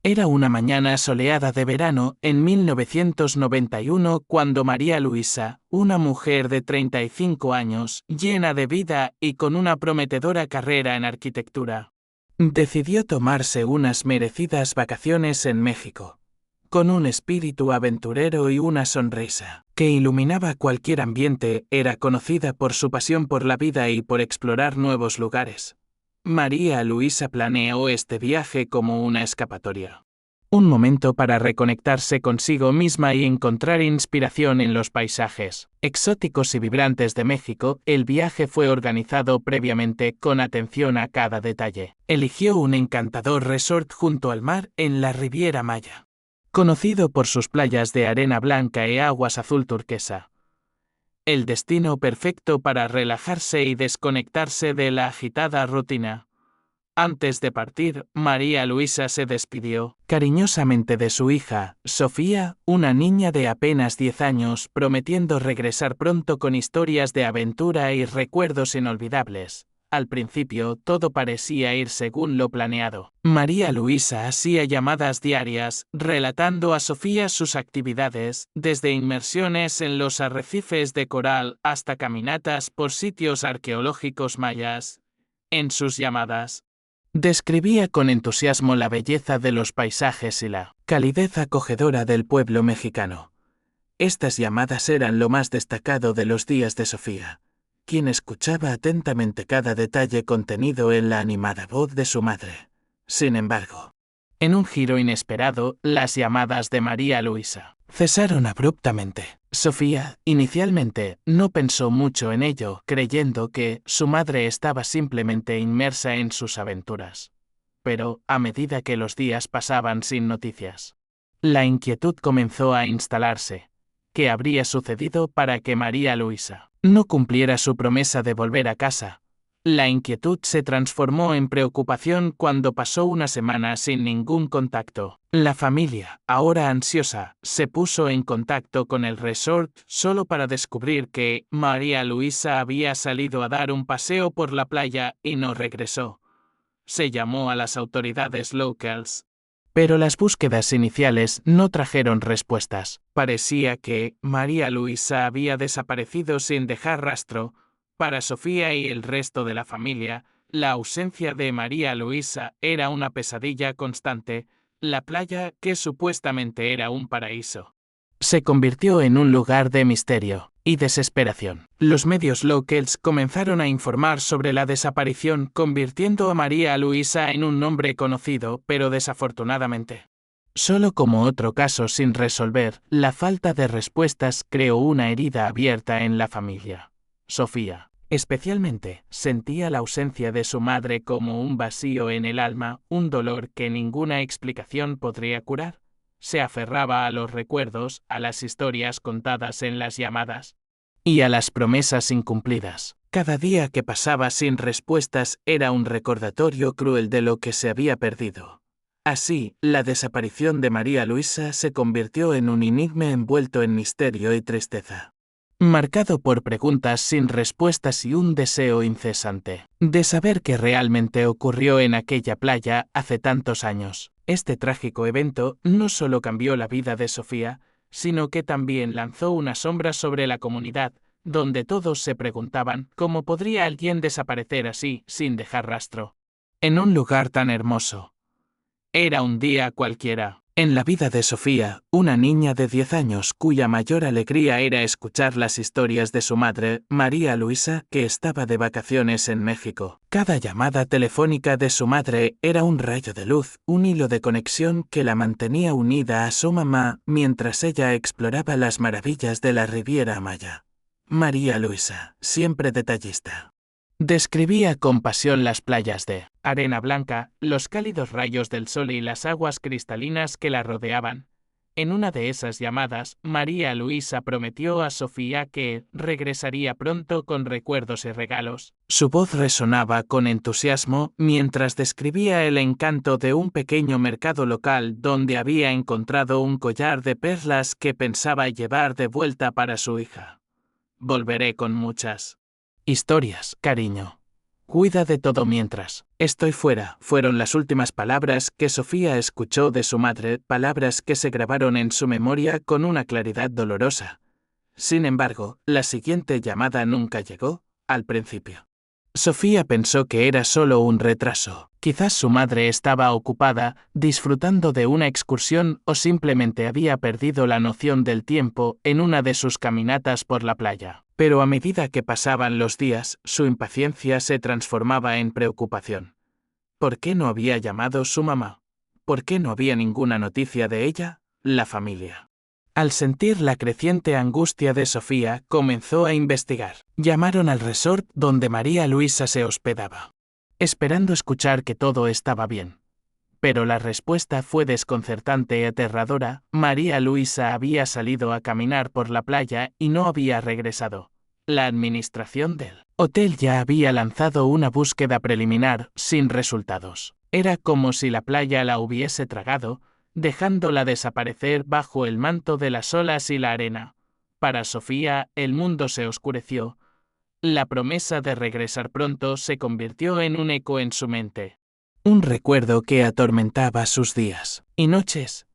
Era una mañana soleada de verano en 1991 cuando María Luisa, una mujer de 35 años, llena de vida y con una prometedora carrera en arquitectura, decidió tomarse unas merecidas vacaciones en México. Con un espíritu aventurero y una sonrisa que iluminaba cualquier ambiente, era conocida por su pasión por la vida y por explorar nuevos lugares. María Luisa planeó este viaje como una escapatoria. Un momento para reconectarse consigo misma y encontrar inspiración en los paisajes exóticos y vibrantes de México. El viaje fue organizado previamente con atención a cada detalle. Eligió un encantador resort junto al mar en la Riviera Maya, conocido por sus playas de arena blanca y aguas azul turquesa. El destino perfecto para relajarse y desconectarse de la agitada rutina. Antes de partir, María Luisa se despidió cariñosamente de su hija, Sofía, una niña de apenas 10 años, prometiendo regresar pronto con historias de aventura y recuerdos inolvidables. Al principio, todo parecía ir según lo planeado. María Luisa hacía llamadas diarias, relatando a Sofía sus actividades, desde inmersiones en los arrecifes de coral hasta caminatas por sitios arqueológicos mayas. En sus llamadas, describía con entusiasmo la belleza de los paisajes y la calidez acogedora del pueblo mexicano. Estas llamadas eran lo más destacado de los días de Sofía, quien escuchaba atentamente cada detalle contenido en la animada voz de su madre. Sin embargo, en un giro inesperado, las llamadas de María Luisa cesaron abruptamente. Sofía, inicialmente, no pensó mucho en ello, creyendo que su madre estaba simplemente inmersa en sus aventuras. Pero, a medida que los días pasaban sin noticias, la inquietud comenzó a instalarse. ¿Qué habría sucedido para que María Luisa no cumpliera su promesa de volver a casa? La inquietud se transformó en preocupación cuando pasó una semana sin ningún contacto. La familia, ahora ansiosa, se puso en contacto con el resort solo para descubrir que María Luisa había salido a dar un paseo por la playa y no regresó. Se llamó a las autoridades locales, pero las búsquedas iniciales no trajeron respuestas. Parecía que María Luisa había desaparecido sin dejar rastro. Para Sofía y el resto de la familia, la ausencia de María Luisa era una pesadilla constante. La playa, que supuestamente era un paraíso, se convirtió en un lugar de misterio y desesperación. Los medios locales comenzaron a informar sobre la desaparición, convirtiendo a María Luisa en un nombre conocido, pero desafortunadamente, solo como otro caso sin resolver. La falta de respuestas creó una herida abierta en la familia. Sofía, especialmente, sentía la ausencia de su madre como un vacío en el alma, un dolor que ninguna explicación podría curar. Se aferraba a los recuerdos, a las historias contadas en las llamadas y a las promesas incumplidas. Cada día que pasaba sin respuestas era un recordatorio cruel de lo que se había perdido. Así, la desaparición de María Luisa se convirtió en un enigma envuelto en misterio y tristeza, marcado por preguntas sin respuestas y un deseo incesante de saber qué realmente ocurrió en aquella playa hace tantos años. Este trágico evento no solo cambió la vida de Sofía, sino que también lanzó una sombra sobre la comunidad, donde todos se preguntaban cómo podría alguien desaparecer así, sin dejar rastro, en un lugar tan hermoso. Era un día cualquiera en la vida de Sofía, una niña de 10 años cuya mayor alegría era escuchar las historias de su madre, María Luisa, que estaba de vacaciones en México. Cada llamada telefónica de su madre era un rayo de luz, un hilo de conexión que la mantenía unida a su mamá mientras ella exploraba las maravillas de la Riviera Maya. María Luisa, siempre detallista, describía con pasión las playas de arena blanca, los cálidos rayos del sol y las aguas cristalinas que la rodeaban. En una de esas llamadas, María Luisa prometió a Sofía que regresaría pronto con recuerdos y regalos. Su voz resonaba con entusiasmo mientras describía el encanto de un pequeño mercado local donde había encontrado un collar de perlas que pensaba llevar de vuelta para su hija. Volveré con muchas historias, cariño. Cuida de todo mientras estoy fuera, fueron las últimas palabras que Sofía escuchó de su madre, palabras que se grabaron en su memoria con una claridad dolorosa. Sin embargo, la siguiente llamada nunca llegó, al principio. Sofía pensó que era solo un retraso. Quizás su madre estaba ocupada, disfrutando de una excursión o simplemente había perdido la noción del tiempo en una de sus caminatas por la playa. Pero a medida que pasaban los días, su impaciencia se transformaba en preocupación. ¿Por qué no había llamado su mamá? ¿Por qué no había ninguna noticia de ella? La familia. Al sentir la creciente angustia de Sofía, comenzó a investigar. Llamaron al resort donde María Luisa se hospedaba, esperando escuchar que todo estaba bien. Pero la respuesta fue desconcertante y aterradora. María Luisa había salido a caminar por la playa y no había regresado. La administración del hotel ya había lanzado una búsqueda preliminar, sin resultados. Era como si la playa la hubiese tragado, dejándola desaparecer bajo el manto de las olas y la arena. Para Sofía, el mundo se oscureció. La promesa de regresar pronto se convirtió en un eco en su mente. Un recuerdo que atormentaba sus días y noches.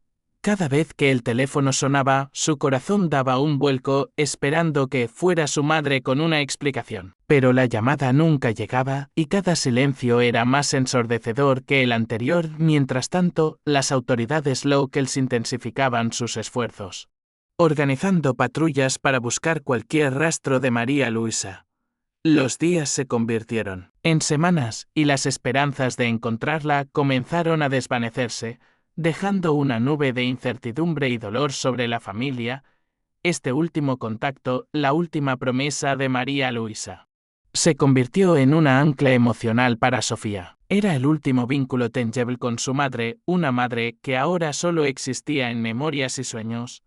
Cada vez que el teléfono sonaba, su corazón daba un vuelco, esperando que fuera su madre con una explicación. Pero la llamada nunca llegaba, y cada silencio era más ensordecedor que el anterior. Mientras tanto, las autoridades locales intensificaban sus esfuerzos, organizando patrullas para buscar cualquier rastro de María Luisa. Los días se convirtieron en semanas, y las esperanzas de encontrarla comenzaron a desvanecerse, dejando una nube de incertidumbre y dolor sobre la familia. Este último contacto, la última promesa de María Luisa, se convirtió en una ancla emocional para Sofía. Era el último vínculo tangible con su madre, una madre que ahora solo existía en memorias y sueños.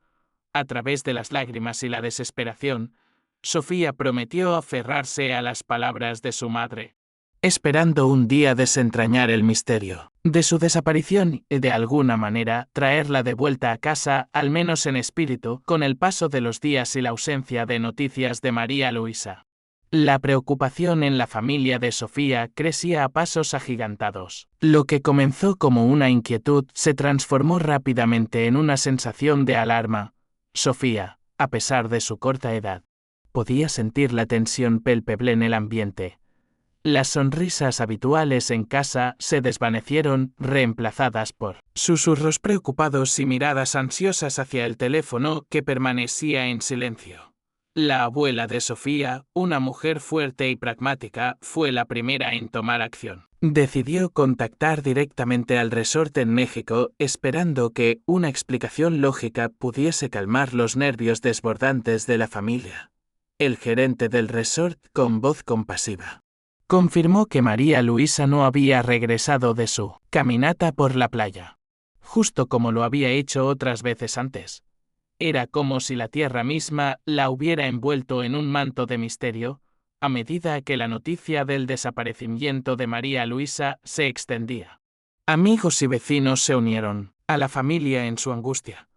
A través de las lágrimas y la desesperación, Sofía prometió aferrarse a las palabras de su madre, esperando un día desentrañar el misterio de su desaparición y de alguna manera traerla de vuelta a casa, al menos en espíritu. Con el paso de los días y la ausencia de noticias de María Luisa, la preocupación en la familia de Sofía crecía a pasos agigantados. Lo que comenzó como una inquietud se transformó rápidamente en una sensación de alarma. Sofía, a pesar de su corta edad, podía sentir la tensión palpable en el ambiente. Las sonrisas habituales en casa se desvanecieron, reemplazadas por susurros preocupados y miradas ansiosas hacia el teléfono que permanecía en silencio. La abuela de Sofía, una mujer fuerte y pragmática, fue la primera en tomar acción. Decidió contactar directamente al resort en México, esperando que una explicación lógica pudiese calmar los nervios desbordantes de la familia. El gerente del resort, con voz compasiva, confirmó que María Luisa no había regresado de su caminata por la playa, justo como lo había hecho otras veces antes. Era como si la tierra misma la hubiera envuelto en un manto de misterio, a medida que la noticia del desaparecimiento de María Luisa se extendía. Amigos y vecinos se unieron a la familia en su angustia.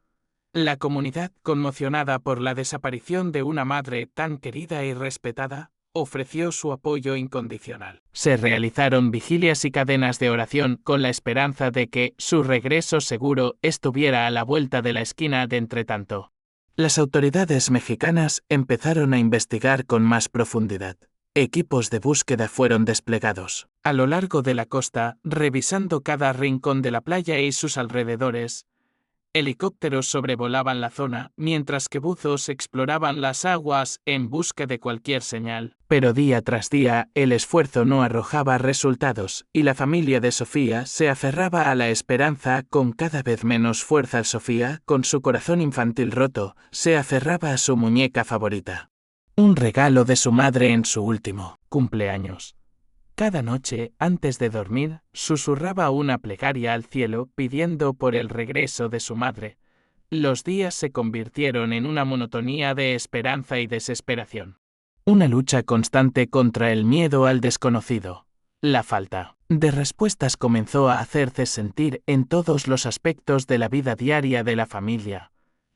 La comunidad, conmocionada por la desaparición de una madre tan querida y respetada, ofreció su apoyo incondicional. Se realizaron vigilias y cadenas de oración con la esperanza de que su regreso seguro estuviera a la vuelta de la esquina. De entretanto, las autoridades mexicanas empezaron a investigar con más profundidad. Equipos de búsqueda fueron desplegados a lo largo de la costa, revisando cada rincón de la playa y sus alrededores. Helicópteros sobrevolaban la zona, mientras que buzos exploraban las aguas en busca de cualquier señal. Pero día tras día, el esfuerzo no arrojaba resultados, y la familia de Sofía se aferraba a la esperanza con cada vez menos fuerza. Sofía, con su corazón infantil roto, se aferraba a su muñeca favorita. Un regalo de su madre en su último cumpleaños. Cada noche, antes de dormir, susurraba una plegaria al cielo pidiendo por el regreso de su madre. Los días se convirtieron en una monotonía de esperanza y desesperación. Una lucha constante contra el miedo al desconocido. La falta de respuestas comenzó a hacerse sentir en todos los aspectos de la vida diaria de la familia.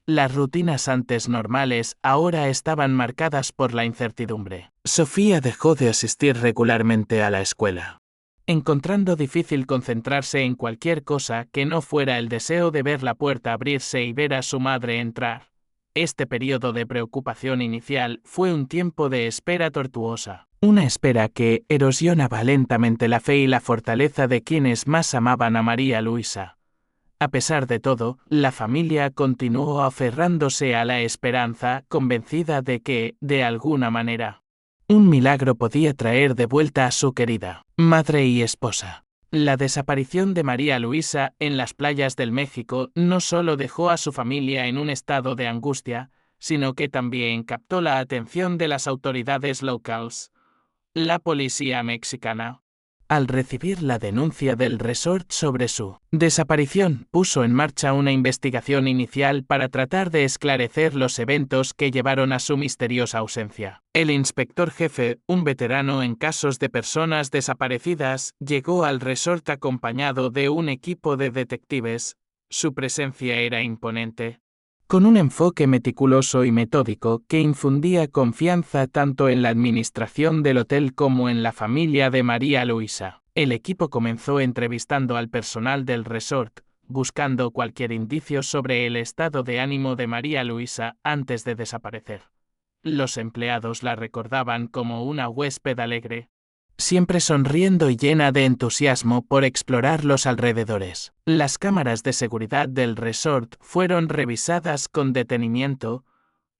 Las rutinas antes normales ahora estaban marcadas por la incertidumbre. Sofía dejó de asistir regularmente a la escuela, encontrando difícil concentrarse en cualquier cosa que no fuera el deseo de ver la puerta abrirse y ver a su madre entrar. Este periodo de preocupación inicial fue un tiempo de espera tortuosa. Una espera que erosionaba lentamente la fe y la fortaleza de quienes más amaban a María Luisa. A pesar de todo, la familia continuó aferrándose a la esperanza, convencida de que, de alguna manera, un milagro podía traer de vuelta a su querida madre y esposa. La desaparición de María Luisa en las playas del México no solo dejó a su familia en un estado de angustia, sino que también captó la atención de las autoridades locales, la policía mexicana. Al recibir la denuncia del resort sobre su desaparición, puso en marcha una investigación inicial para tratar de esclarecer los eventos que llevaron a su misteriosa ausencia. El inspector jefe, un veterano en casos de personas desaparecidas, llegó al resort acompañado de un equipo de detectives. Su presencia era imponente, con un enfoque meticuloso y metódico que infundía confianza tanto en la administración del hotel como en la familia de María Luisa. El equipo comenzó entrevistando al personal del resort, buscando cualquier indicio sobre el estado de ánimo de María Luisa antes de desaparecer. Los empleados la recordaban como una huésped alegre, siempre sonriendo y llena de entusiasmo por explorar los alrededores. Las cámaras de seguridad del resort fueron revisadas con detenimiento.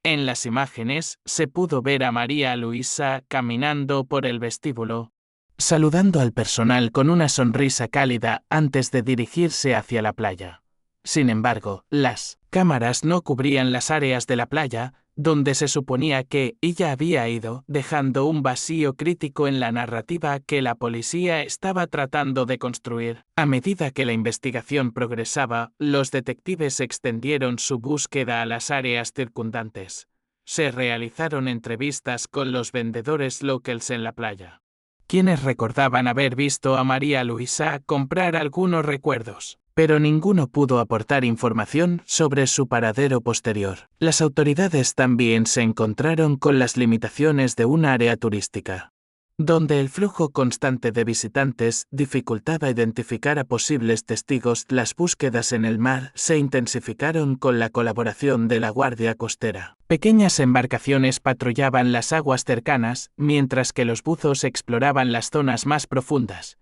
En las imágenes se pudo ver a María Luisa caminando por el vestíbulo, saludando al personal con una sonrisa cálida antes de dirigirse hacia la playa. Sin embargo, las cámaras no cubrían las áreas de la playa, donde se suponía que ella había ido, dejando un vacío crítico en la narrativa que la policía estaba tratando de construir. A medida que la investigación progresaba, los detectives extendieron su búsqueda a las áreas circundantes. Se realizaron entrevistas con los vendedores locales en la playa, quienes recordaban haber visto a María Luisa comprar algunos recuerdos, pero ninguno pudo aportar información sobre su paradero posterior. Las autoridades también se encontraron con las limitaciones de un área turística, donde el flujo constante de visitantes dificultaba identificar a posibles testigos. Las búsquedas en el mar se intensificaron con la colaboración de la Guardia Costera. Pequeñas embarcaciones patrullaban las aguas cercanas, mientras que los buzos exploraban las zonas más profundas.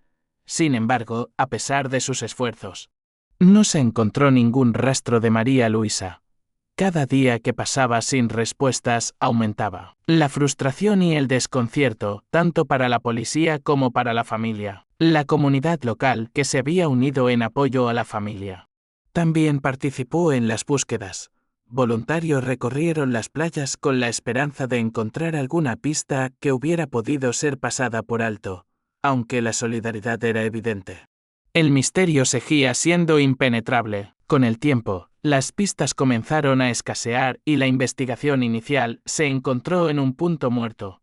Sin embargo, a pesar de sus esfuerzos, no se encontró ningún rastro de María Luisa. Cada día que pasaba sin respuestas aumentaba la frustración y el desconcierto, tanto para la policía como para la familia. La comunidad local, que se había unido en apoyo a la familia, también participó en las búsquedas. Voluntarios recorrieron las playas con la esperanza de encontrar alguna pista que hubiera podido ser pasada por alto, aunque la solidaridad era evidente. El misterio seguía siendo impenetrable. Con el tiempo, las pistas comenzaron a escasear y la investigación inicial se encontró en un punto muerto.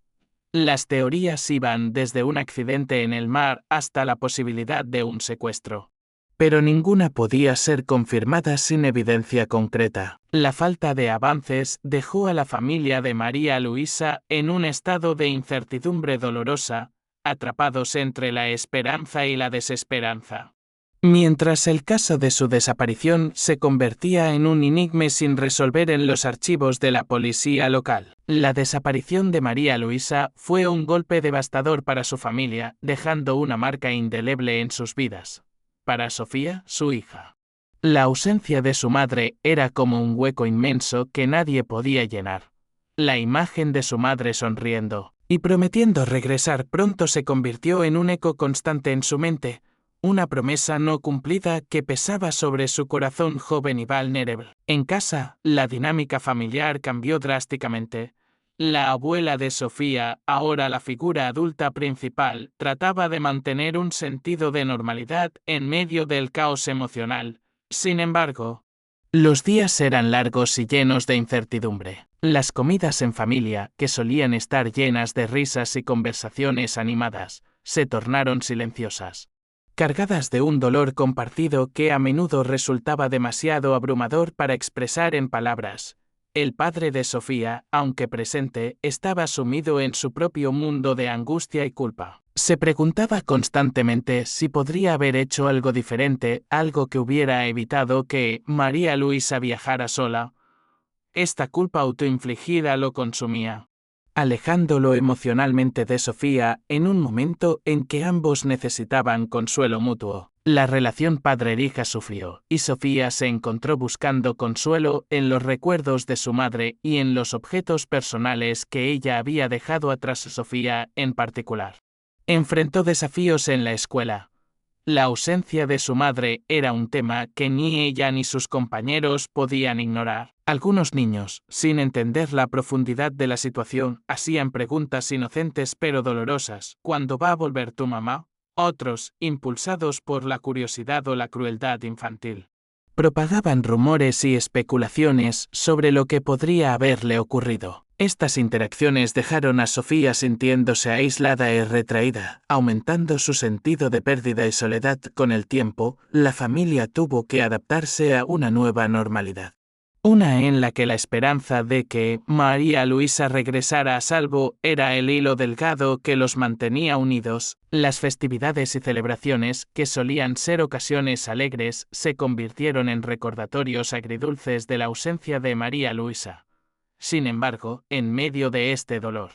Las teorías iban desde un accidente en el mar hasta la posibilidad de un secuestro, pero ninguna podía ser confirmada sin evidencia concreta. La falta de avances dejó a la familia de María Luisa en un estado de incertidumbre dolorosa, atrapados entre la esperanza y la desesperanza. Mientras el caso de su desaparición se convertía en un enigma sin resolver en los archivos de la policía local, la desaparición de María Luisa fue un golpe devastador para su familia, dejando una marca indeleble en sus vidas. Para Sofía, su hija, la ausencia de su madre era como un hueco inmenso que nadie podía llenar. La imagen de su madre sonriendo y prometiendo regresar pronto se convirtió en un eco constante en su mente, una promesa no cumplida que pesaba sobre su corazón joven y vulnerable. En casa, la dinámica familiar cambió drásticamente. La abuela de Sofía, ahora la figura adulta principal, trataba de mantener un sentido de normalidad en medio del caos emocional. Sin embargo, los días eran largos y llenos de incertidumbre. Las comidas en familia, que solían estar llenas de risas y conversaciones animadas, se tornaron silenciosas. cargadas de un dolor compartido que a menudo resultaba demasiado abrumador para expresar en palabras. El padre de Sofía, aunque presente, estaba sumido en su propio mundo de angustia y culpa. Se preguntaba constantemente si podría haber hecho algo diferente, algo que hubiera evitado que María Luisa viajara sola. Esta culpa autoinfligida lo consumía, alejándolo emocionalmente de Sofía en un momento en que ambos necesitaban consuelo mutuo. La relación padre-hija sufrió, y Sofía se encontró buscando consuelo en los recuerdos de su madre y en los objetos personales que ella había dejado atrás. Sofía, en particular, enfrentó desafíos en la escuela. La ausencia de su madre era un tema que ni ella ni sus compañeros podían ignorar. Algunos niños, sin entender la profundidad de la situación, hacían preguntas inocentes pero dolorosas. ¿Cuándo va a volver tu mamá? Otros, impulsados por la curiosidad o la crueldad infantil, propagaban rumores y especulaciones sobre lo que podría haberle ocurrido. Estas interacciones dejaron a Sofía sintiéndose aislada y retraída, aumentando su sentido de pérdida y soledad. Con el tiempo, la familia tuvo que adaptarse a una nueva normalidad. Una en la que la esperanza de que María Luisa regresara a salvo era el hilo delgado que los mantenía unidos. Las festividades y celebraciones, que solían ser ocasiones alegres, se convirtieron en recordatorios agridulces de la ausencia de María Luisa. Sin embargo, en medio de este dolor,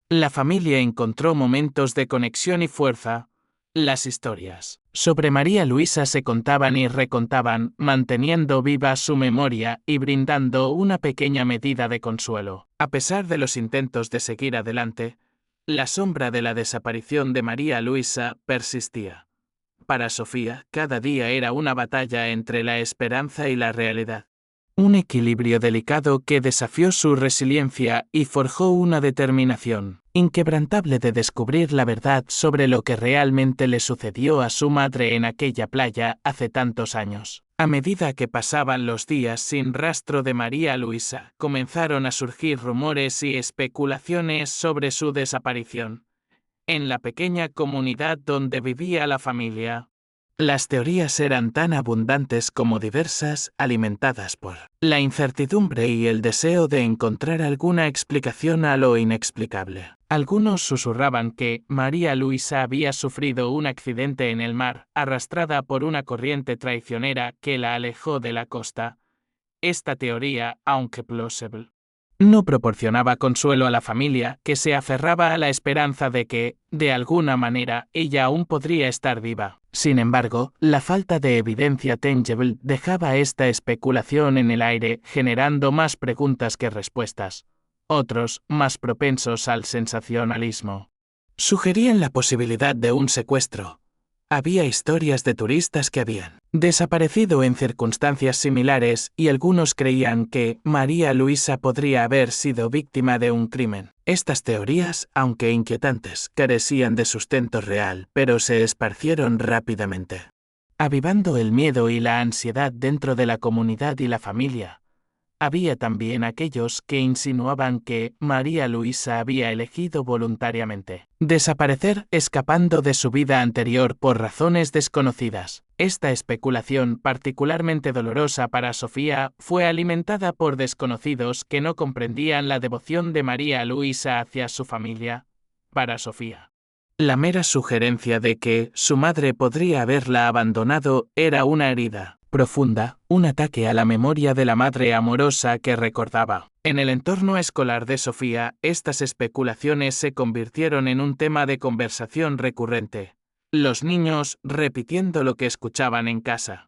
la familia encontró momentos de conexión y fuerza. Las historias sobre María Luisa se contaban y recontaban, manteniendo viva su memoria y brindando una pequeña medida de consuelo. A pesar de los intentos de seguir adelante, la sombra de la desaparición de María Luisa persistía. Para Sofía, cada día era una batalla entre la esperanza y la realidad. Un equilibrio delicado que desafió su resiliencia y forjó una determinación inquebrantable de descubrir la verdad sobre lo que realmente le sucedió a su madre en aquella playa hace tantos años. A medida que pasaban los días sin rastro de María Luisa, comenzaron a surgir rumores y especulaciones sobre su desaparición. En la pequeña comunidad donde vivía la familia, las teorías eran tan abundantes como diversas, alimentadas por la incertidumbre y el deseo de encontrar alguna explicación a lo inexplicable. Algunos susurraban que María Luisa había sufrido un accidente en el mar, arrastrada por una corriente traicionera que la alejó de la costa. Esta teoría, aunque plausible, no proporcionaba consuelo a la familia, que se aferraba a la esperanza de que, de alguna manera, ella aún podría estar viva. Sin embargo, la falta de evidencia tangible dejaba esta especulación en el aire, generando más preguntas que respuestas. Otros, más propensos al sensacionalismo, sugerían la posibilidad de un secuestro. Había historias de turistas que habían desaparecido en circunstancias similares y algunos creían que María Luisa podría haber sido víctima de un crimen. Estas teorías, aunque inquietantes, carecían de sustento real, pero se esparcieron rápidamente, avivando el miedo y la ansiedad dentro de la comunidad y la familia. Había también aquellos que insinuaban que María Luisa había elegido voluntariamente desaparecer, escapando de su vida anterior por razones desconocidas. Esta especulación, particularmente dolorosa para Sofía, fue alimentada por desconocidos que no comprendían la devoción de María Luisa hacia su familia. Para Sofía, la mera sugerencia de que su madre podría haberla abandonado era una herida profunda, un ataque a la memoria de la madre amorosa que recordaba. En el entorno escolar de Sofía, estas especulaciones se convirtieron en un tema de conversación recurrente. Los niños repitiendo lo que escuchaban en casa.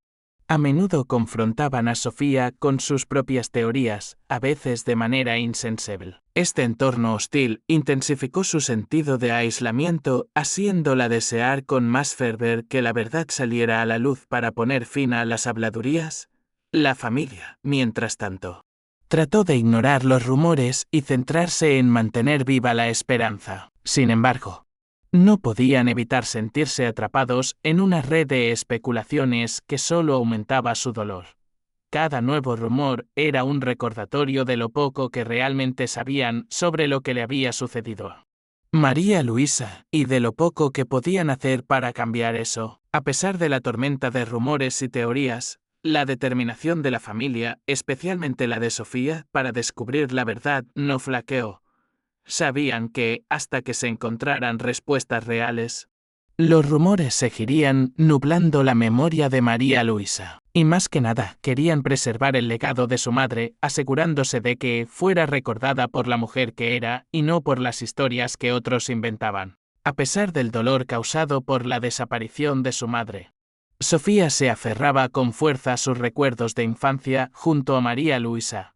A menudo confrontaban a Sofía con sus propias teorías, a veces de manera insensible. Este entorno hostil intensificó su sentido de aislamiento, haciéndola desear con más fervor que la verdad saliera a la luz para poner fin a las habladurías. La familia, mientras tanto, trató de ignorar los rumores y centrarse en mantener viva la esperanza. Sin embargo, no podían evitar sentirse atrapados en una red de especulaciones que solo aumentaba su dolor. Cada nuevo rumor era un recordatorio de lo poco que realmente sabían sobre lo que le había sucedido. María Luisa, y de lo poco que podían hacer para cambiar eso. A pesar de la tormenta de rumores y teorías, la determinación de la familia, especialmente la de Sofía, para descubrir la verdad no flaqueó. Sabían que, hasta que se encontraran respuestas reales, los rumores seguirían nublando la memoria de María Luisa. Y más que nada, querían preservar el legado de su madre, asegurándose de que fuera recordada por la mujer que era y no por las historias que otros inventaban. A pesar del dolor causado por la desaparición de su madre, Sofía se aferraba con fuerza a sus recuerdos de infancia junto a María Luisa.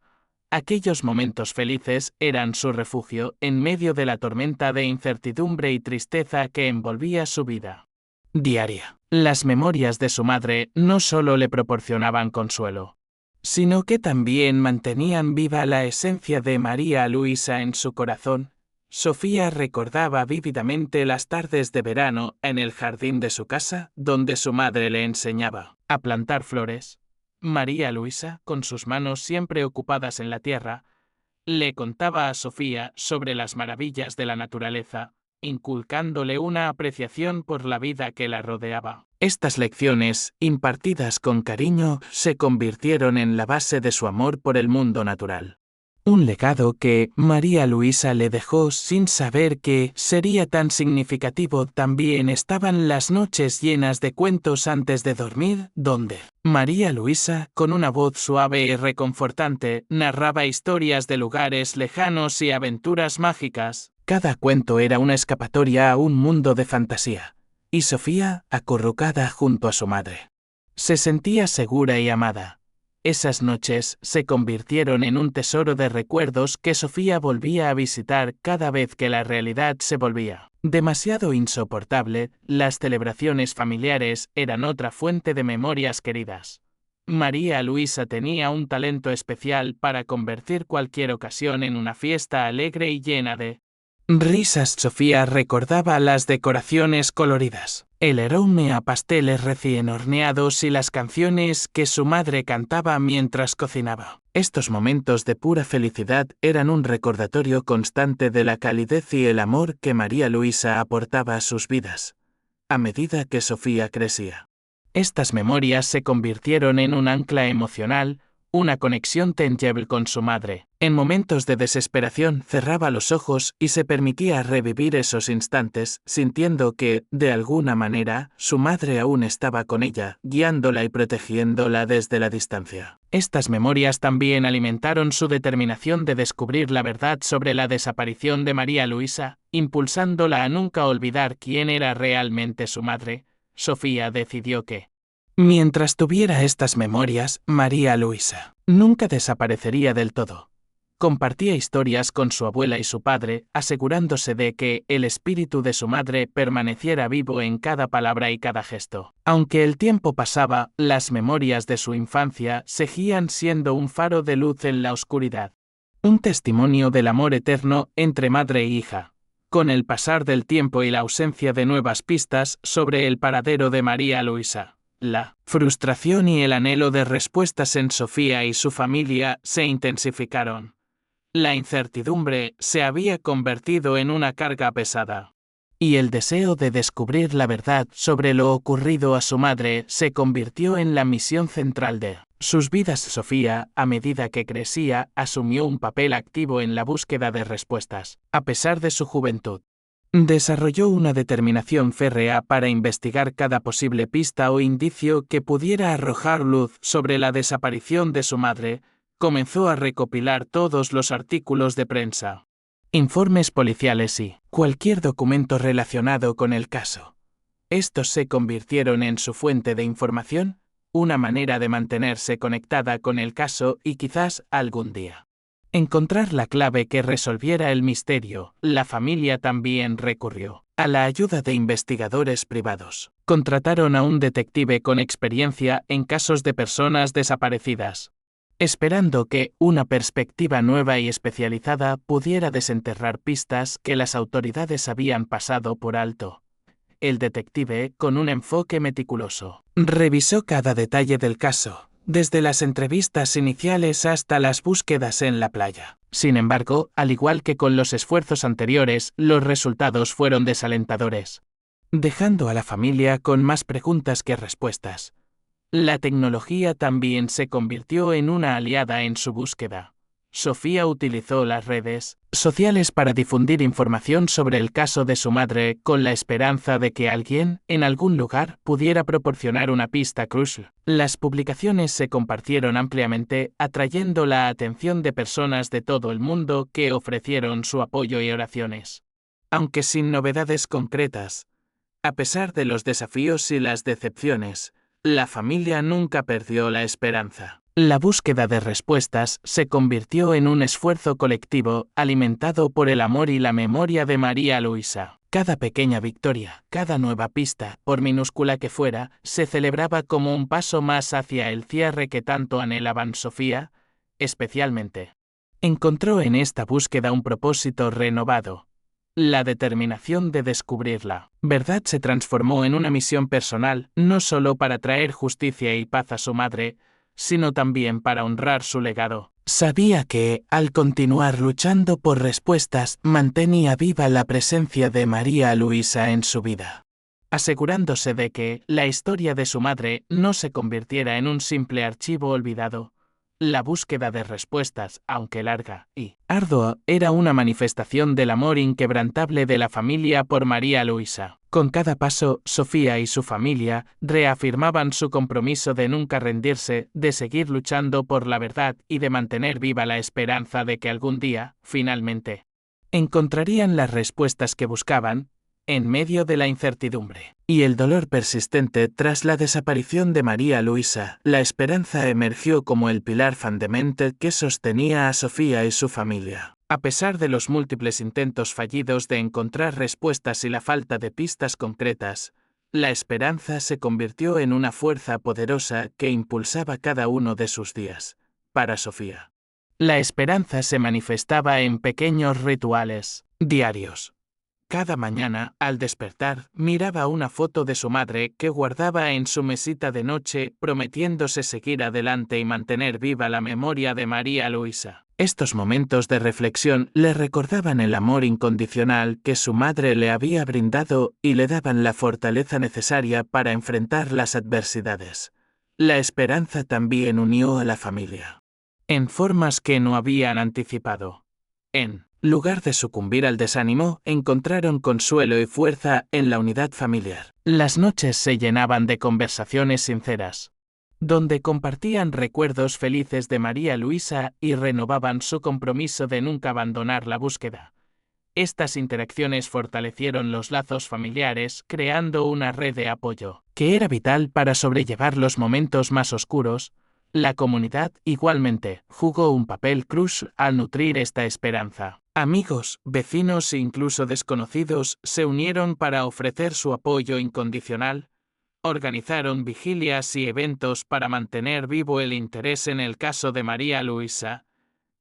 Aquellos momentos felices eran su refugio en medio de la tormenta de incertidumbre y tristeza que envolvía su vida diaria. Las memorias de su madre no solo le proporcionaban consuelo, sino que también mantenían viva la esencia de María Luisa en su corazón. Sofía recordaba vívidamente las tardes de verano en el jardín de su casa, donde su madre le enseñaba a plantar flores. María Luisa, con sus manos siempre ocupadas en la tierra, le contaba a Sofía sobre las maravillas de la naturaleza, inculcándole una apreciación por la vida que la rodeaba. Estas lecciones, impartidas con cariño, se convirtieron en la base de su amor por el mundo natural. Un legado que María Luisa le dejó sin saber que sería tan significativo. También estaban las noches llenas de cuentos antes de dormir, donde María Luisa, con una voz suave y reconfortante, narraba historias de lugares lejanos y aventuras mágicas. Cada cuento era una escapatoria a un mundo de fantasía, y Sofía, acurrucada junto a su madre, se sentía segura y amada. Esas noches se convirtieron en un tesoro de recuerdos que Sofía volvía a visitar cada vez que la realidad se volvía demasiado insoportable. Las celebraciones familiares eran otra fuente de memorias queridas. María Luisa tenía un talento especial para convertir cualquier ocasión en una fiesta alegre y llena de risas. Sofía recordaba las decoraciones coloridas, el aroma a pasteles recién horneados y las canciones que su madre cantaba mientras cocinaba. Estos momentos de pura felicidad eran un recordatorio constante de la calidez y el amor que María Luisa aportaba a sus vidas, a medida que Sofía crecía. Estas memorias se convirtieron en un ancla emocional, una conexión tangible con su madre. En momentos de desesperación cerraba los ojos y se permitía revivir esos instantes, sintiendo que, de alguna manera, su madre aún estaba con ella, guiándola y protegiéndola desde la distancia. Estas memorias también alimentaron su determinación de descubrir la verdad sobre la desaparición de María Luisa, impulsándola a nunca olvidar quién era realmente su madre. Sofía decidió que, mientras tuviera estas memorias, María Luisa nunca desaparecería del todo. Compartía historias con su abuela y su padre, asegurándose de que el espíritu de su madre permaneciera vivo en cada palabra y cada gesto. Aunque el tiempo pasaba, las memorias de su infancia seguían siendo un faro de luz en la oscuridad. Un testimonio del amor eterno entre madre e hija. Con el pasar del tiempo y la ausencia de nuevas pistas sobre el paradero de María Luisa, la frustración y el anhelo de respuestas en Sofía y su familia se intensificaron. La incertidumbre se había convertido en una carga pesada, y el deseo de descubrir la verdad sobre lo ocurrido a su madre se convirtió en la misión central de sus vidas. Sofía, a medida que crecía, asumió un papel activo en la búsqueda de respuestas. A pesar de su juventud, desarrolló una determinación férrea para investigar cada posible pista o indicio que pudiera arrojar luz sobre la desaparición de su madre. Comenzó a recopilar todos los artículos de prensa, informes policiales y cualquier documento relacionado con el caso. Estos se convirtieron en su fuente de información, una manera de mantenerse conectada con el caso y quizás algún día encontrar la clave que resolviera el misterio. La familia también recurrió a la ayuda de investigadores privados. Contrataron a un detective con experiencia en casos de personas desaparecidas, esperando que una perspectiva nueva y especializada pudiera desenterrar pistas que las autoridades habían pasado por alto. El detective, con un enfoque meticuloso, revisó cada detalle del caso, desde las entrevistas iniciales hasta las búsquedas en la playa. Sin embargo, al igual que con los esfuerzos anteriores, los resultados fueron desalentadores. dejando a la familia con más preguntas que respuestas. La tecnología también se convirtió en una aliada en su búsqueda. Sofía utilizó las redes sociales para difundir información sobre el caso de su madre con la esperanza de que alguien, en algún lugar, pudiera proporcionar una pista crucial. Las publicaciones se compartieron ampliamente, atrayendo la atención de personas de todo el mundo que ofrecieron su apoyo y oraciones. Aunque sin novedades concretas, a pesar de los desafíos y las decepciones, la familia nunca perdió la esperanza. La búsqueda de respuestas se convirtió en un esfuerzo colectivo alimentado por el amor y la memoria de María Luisa. Cada pequeña victoria, cada nueva pista, por minúscula que fuera, se celebraba como un paso más hacia el cierre que tanto anhelaban. Sofía, especialmente, encontró en esta búsqueda un propósito renovado. La determinación de descubrir la verdad se transformó en una misión personal, no solo para traer justicia y paz a su madre, sino también para honrar su legado. Sabía que, al continuar luchando por respuestas, mantenía viva la presencia de María Luisa en su vida, asegurándose de que la historia de su madre no se convirtiera en un simple archivo olvidado. La búsqueda de respuestas, aunque larga y ardua, era una manifestación del amor inquebrantable de la familia por María Luisa. Con cada paso, Sofía y su familia reafirmaban su compromiso de nunca rendirse, de seguir luchando por la verdad y de mantener viva la esperanza de que algún día, finalmente, encontrarían las respuestas que buscaban, en medio de la incertidumbre y el dolor persistente tras la desaparición de María Luisa. La esperanza emergió como el pilar fundamental que sostenía a Sofía y su familia. A pesar de los múltiples intentos fallidos de encontrar respuestas y la falta de pistas concretas, la esperanza se convirtió en una fuerza poderosa que impulsaba cada uno de sus días. Para Sofía, la esperanza se manifestaba en pequeños rituales diarios. Cada mañana, al despertar, miraba una foto de su madre que guardaba en su mesita de noche, prometiéndose seguir adelante y mantener viva la memoria de María Luisa. Estos momentos de reflexión le recordaban el amor incondicional que su madre le había brindado y le daban la fortaleza necesaria para enfrentar las adversidades. La esperanza también unió a la familia, en formas que no habían anticipado. En lugar de sucumbir al desánimo, encontraron consuelo y fuerza en la unidad familiar. Las noches se llenaban de conversaciones sinceras, donde compartían recuerdos felices de María Luisa y renovaban su compromiso de nunca abandonar la búsqueda. Estas interacciones fortalecieron los lazos familiares, creando una red de apoyo, que era vital para sobrellevar los momentos más oscuros. La comunidad, igualmente, jugó un papel crucial al nutrir esta esperanza. Amigos, vecinos e incluso desconocidos se unieron para ofrecer su apoyo incondicional. Organizaron vigilias y eventos para mantener vivo el interés en el caso de María Luisa,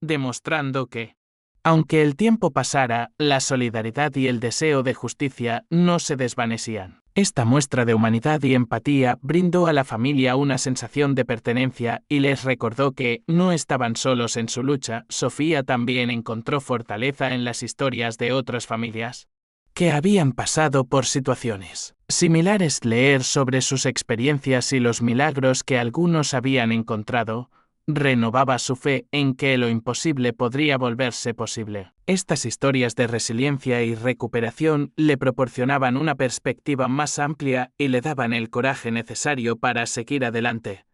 demostrando que, aunque el tiempo pasara, la solidaridad y el deseo de justicia no se desvanecían. Esta muestra de humanidad y empatía brindó a la familia una sensación de pertenencia y les recordó que no estaban solos en su lucha. Sofía también encontró fortaleza en las historias de otras familias que habían pasado por situaciones similares. Leer sobre sus experiencias y los milagros que algunos habían encontrado renovaba su fe en que lo imposible podría volverse posible. Estas historias de resiliencia y recuperación le proporcionaban una perspectiva más amplia y le daban el coraje necesario para seguir adelante.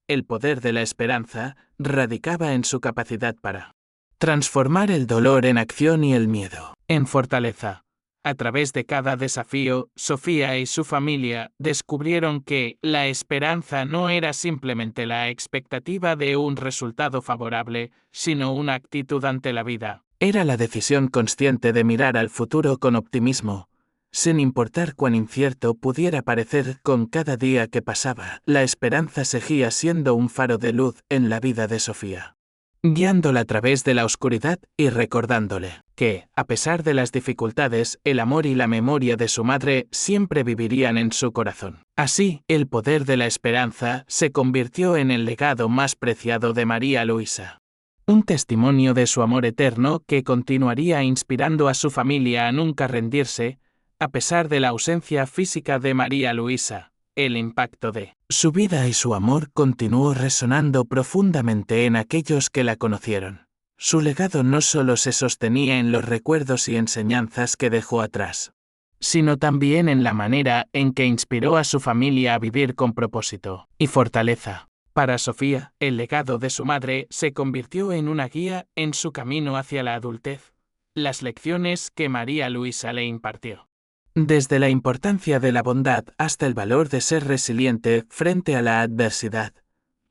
El poder de la esperanza radicaba en su capacidad para transformar el dolor en acción y el miedo en fortaleza. A través de cada desafío, Sofía y su familia descubrieron que la esperanza no era simplemente la expectativa de un resultado favorable, sino una actitud ante la vida. Era la decisión consciente de mirar al futuro con optimismo, sin importar cuán incierto pudiera parecer. Con cada día que pasaba, la esperanza seguía siendo un faro de luz en la vida de Sofía, guiándola a través de la oscuridad y recordándole que, a pesar de las dificultades, el amor y la memoria de su madre siempre vivirían en su corazón. Así, el poder de la esperanza se convirtió en el legado más preciado de María Luisa. Un testimonio de su amor eterno que continuaría inspirando a su familia a nunca rendirse, A pesar de la ausencia física de María Luisa, el impacto de su vida y su amor continuó resonando profundamente en aquellos que la conocieron. Su legado no solo se sostenía en los recuerdos y enseñanzas que dejó atrás, sino también en la manera en que inspiró a su familia a vivir con propósito y fortaleza. Para Sofía, el legado de su madre se convirtió en una guía en su camino hacia la adultez. Las lecciones que María Luisa le impartió, desde la importancia de la bondad hasta el valor de ser resiliente frente a la adversidad,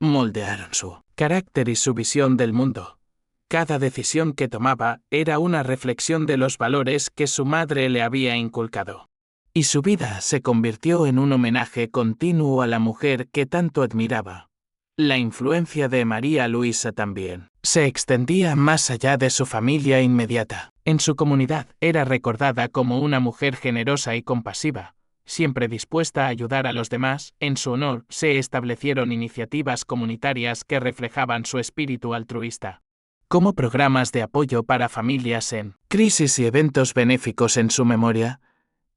moldearon su carácter y su visión del mundo. Cada decisión que tomaba era una reflexión de los valores que su madre le había inculcado. Y su vida se convirtió en un homenaje continuo a la mujer que tanto admiraba. La influencia de María Luisa también se extendía más allá de su familia inmediata. En su comunidad era recordada como una mujer generosa y compasiva, siempre dispuesta a ayudar a los demás. En su honor se establecieron iniciativas comunitarias que reflejaban su espíritu altruista, como programas de apoyo para familias en crisis y eventos benéficos en su memoria.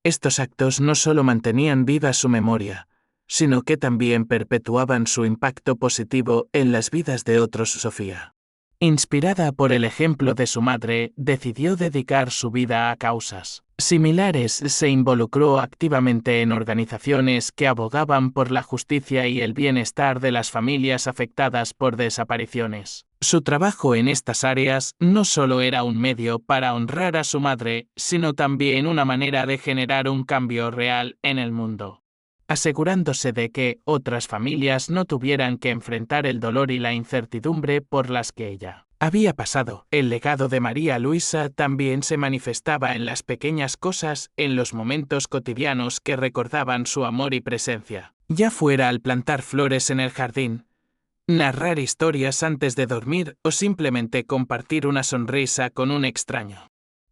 Estos actos no solo mantenían viva su memoria, sino que también perpetuaban su impacto positivo en las vidas de otros. Sofía, inspirada por el ejemplo de su madre, decidió dedicar su vida a causas similares. Se involucró activamente en organizaciones que abogaban por la justicia y el bienestar de las familias afectadas por desapariciones. Su trabajo en estas áreas no solo era un medio para honrar a su madre, sino también una manera de generar un cambio real en el mundo, asegurándose de que otras familias no tuvieran que enfrentar el dolor y la incertidumbre por las que ella había pasado. El legado de María Luisa también se manifestaba en las pequeñas cosas, en los momentos cotidianos que recordaban su amor y presencia, ya fuera al plantar flores en el jardín, narrar historias antes de dormir o simplemente compartir una sonrisa con un extraño.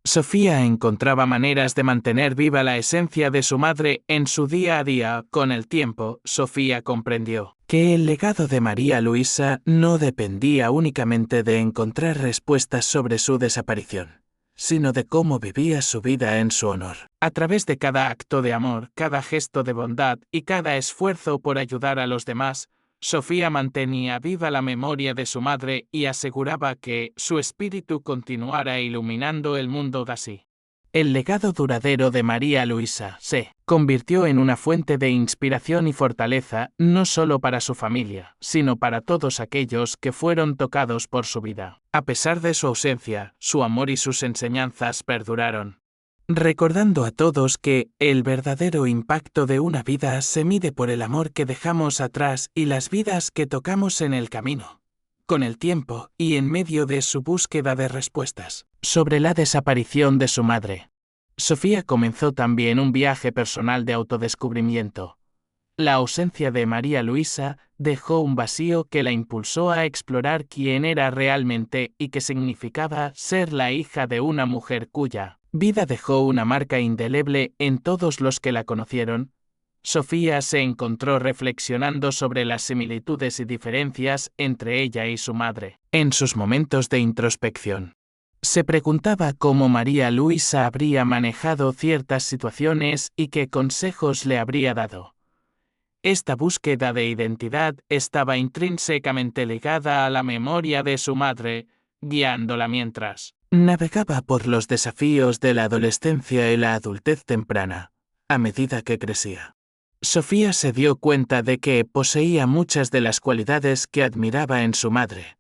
Sofía encontraba maneras de mantener viva la esencia de su madre en su día a día. Con el tiempo, Sofía comprendió que el legado de María Luisa no dependía únicamente de encontrar respuestas sobre su desaparición, sino de cómo vivía su vida en su honor. A través de cada acto de amor, cada gesto de bondad y cada esfuerzo por ayudar a los demás, Sofía mantenía viva la memoria de su madre y aseguraba que su espíritu continuara iluminando el mundo así. El legado duradero de María Luisa se convirtió en una fuente de inspiración y fortaleza no solo para su familia, sino para todos aquellos que fueron tocados por su vida. A pesar de su ausencia, su amor y sus enseñanzas perduraron, recordando a todos que el verdadero impacto de una vida se mide por el amor que dejamos atrás y las vidas que tocamos en el camino. Con el tiempo, y en medio de su búsqueda de respuestas sobre la desaparición de su madre, Sofía comenzó también un viaje personal de autodescubrimiento. La ausencia de María Luisa dejó un vacío que la impulsó a explorar quién era realmente y qué significaba ser la hija de una mujer cuya vida dejó una marca indeleble en todos los que la conocieron. Sofía se encontró reflexionando sobre las similitudes y diferencias entre ella y su madre. En sus momentos de introspección, se preguntaba cómo María Luisa habría manejado ciertas situaciones y qué consejos le habría dado. Esta búsqueda de identidad estaba intrínsecamente ligada a la memoria de su madre, guiándola mientras navegaba por los desafíos de la adolescencia y la adultez temprana. A medida que crecía, Sofía se dio cuenta de que poseía muchas de las cualidades que admiraba en su madre: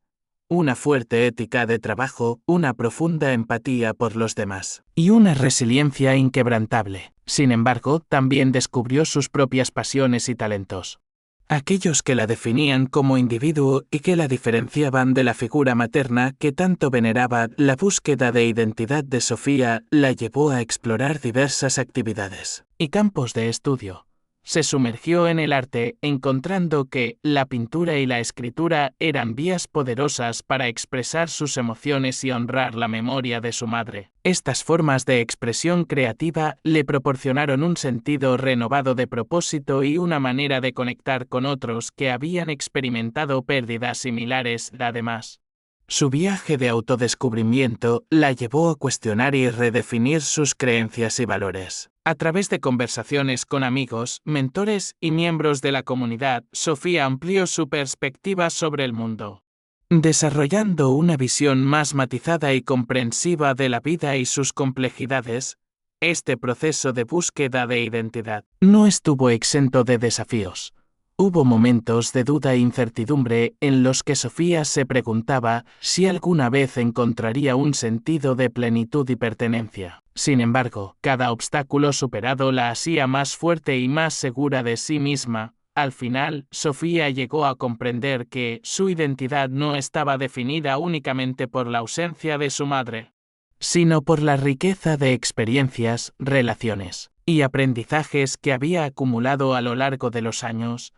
una fuerte ética de trabajo, una profunda empatía por los demás, y una resiliencia inquebrantable. Sin embargo, también descubrió sus propias pasiones y talentos, aquellos que la definían como individuo y que la diferenciaban de la figura materna que tanto veneraba. La búsqueda de identidad de Sofía la llevó a explorar diversas actividades y campos de estudio. Se sumergió en el arte, encontrando que la pintura y la escritura eran vías poderosas para expresar sus emociones y honrar la memoria de su madre. Estas formas de expresión creativa le proporcionaron un sentido renovado de propósito y una manera de conectar con otros que habían experimentado pérdidas similares. Además, su viaje de autodescubrimiento la llevó a cuestionar y redefinir sus creencias y valores. A través de conversaciones con amigos, mentores y miembros de la comunidad, Sofía amplió su perspectiva sobre el mundo, desarrollando una visión más matizada y comprensiva de la vida y sus complejidades. Este proceso de búsqueda de identidad no estuvo exento de desafíos. Hubo momentos de duda e incertidumbre en los que Sofía se preguntaba si alguna vez encontraría un sentido de plenitud y pertenencia. Sin embargo, cada obstáculo superado la hacía más fuerte y más segura de sí misma. Al final, Sofía llegó a comprender que su identidad no estaba definida únicamente por la ausencia de su madre, sino por la riqueza de experiencias, relaciones y aprendizajes que había acumulado a lo largo de los años.